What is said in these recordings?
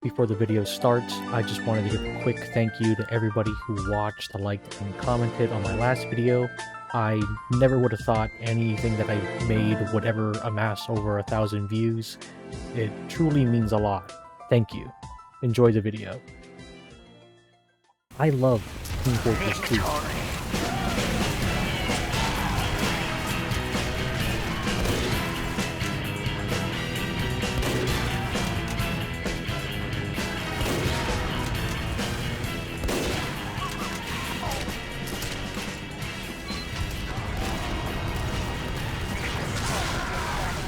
Before the video starts, I just wanted to give a quick thank you to everybody who watched, liked, and commented on my last video. I never would have thought anything that I made would ever amass over 1,000 views. It truly means a lot. Thank you. Enjoy the video. I love Team Fortress 2.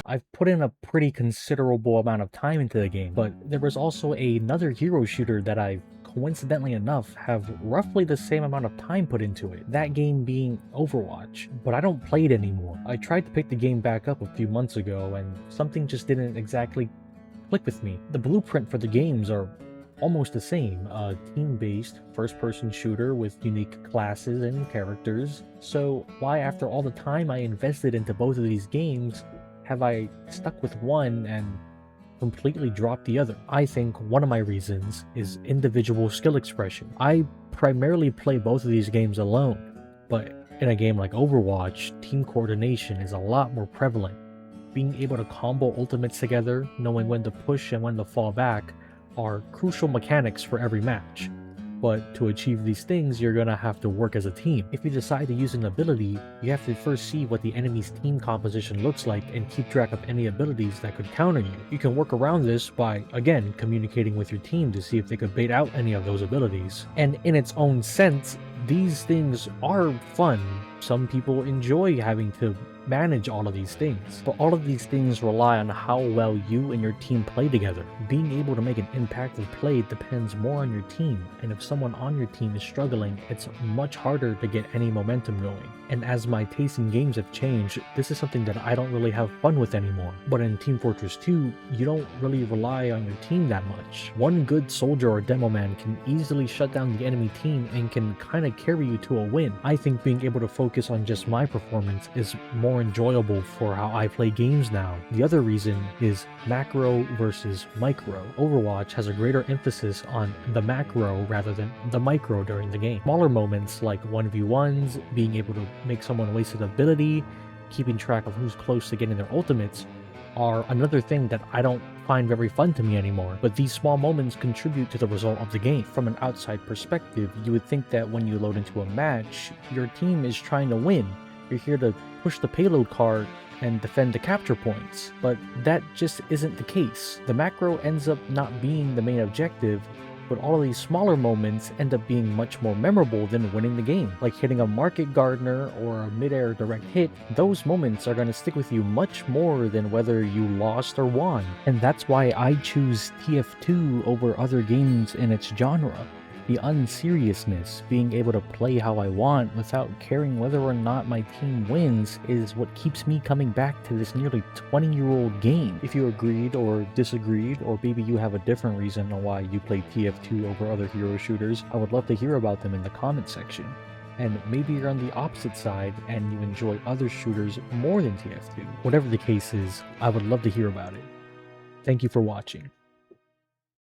I've put in a pretty considerable amount of time into the game, but there was also another hero shooter that I, coincidentally enough, have roughly the same amount of time put into it. That game being Overwatch, but I don't play it anymore. I tried to pick the game back up a few months ago and something just didn't exactly click with me. The blueprint for the games are almost the same, a team-based first-person shooter with unique classes and characters. So why, after all the time I invested into both of these games, have I stuck with one and completely dropped the other? I think one of my reasons is individual skill expression. I primarily play both of these games alone, but in a game like Overwatch, team coordination is a lot more prevalent. Being able to combo ultimates together, knowing when to push and when to fall back, are crucial mechanics for every match. But to achieve these things, you're gonna have to work as a team. If you decide to use an ability, you have to first see what the enemy's team composition looks like and keep track of any abilities that could counter you. You can work around this by, again, communicating with your team to see if they could bait out any of those abilities. And in its own sense, these things are fun. Some people enjoy having to manage all of these things, but all of these things rely on how well you and your team play together. Being able to make an impact of play depends more on your team, and if someone on your team is struggling, it's much harder to get any momentum going. And as my taste in games have changed, this is something that I don't really have fun with anymore. But in Team Fortress 2, you don't really rely on your team that much. One good soldier or demo man can easily shut down the enemy team and can kind of carry you to a win. I think being able to focus on just my performance is more enjoyable for how I play games now. The other reason is macro versus micro. Overwatch has a greater emphasis on the macro rather than the micro during the game. Smaller moments like 1v1s, being able to make someone waste an ability, keeping track of who's close to getting their ultimates, are another thing that I don't find very fun to me anymore. But these small moments contribute to the result of the game. From an outside perspective, you would think that when you load into a match, your team is trying to win. You're here to push the payload card and defend the capture points, but that just isn't the case. The macro ends up not being the main objective, but all of these smaller moments end up being much more memorable than winning the game. Like hitting a market gardener or a mid-air direct hit, those moments are going to stick with you much more than whether you lost or won. And that's why I choose TF2 over other games in its genre. The unseriousness, being able to play how I want without caring whether or not my team wins, is what keeps me coming back to this nearly 20-year-old game. If you agreed or disagreed, or maybe you have a different reason on why you play TF2 over other hero shooters, I would love to hear about them in the comment section. And maybe you're on the opposite side and you enjoy other shooters more than TF2. Whatever the case is, I would love to hear about it. Thank you for watching.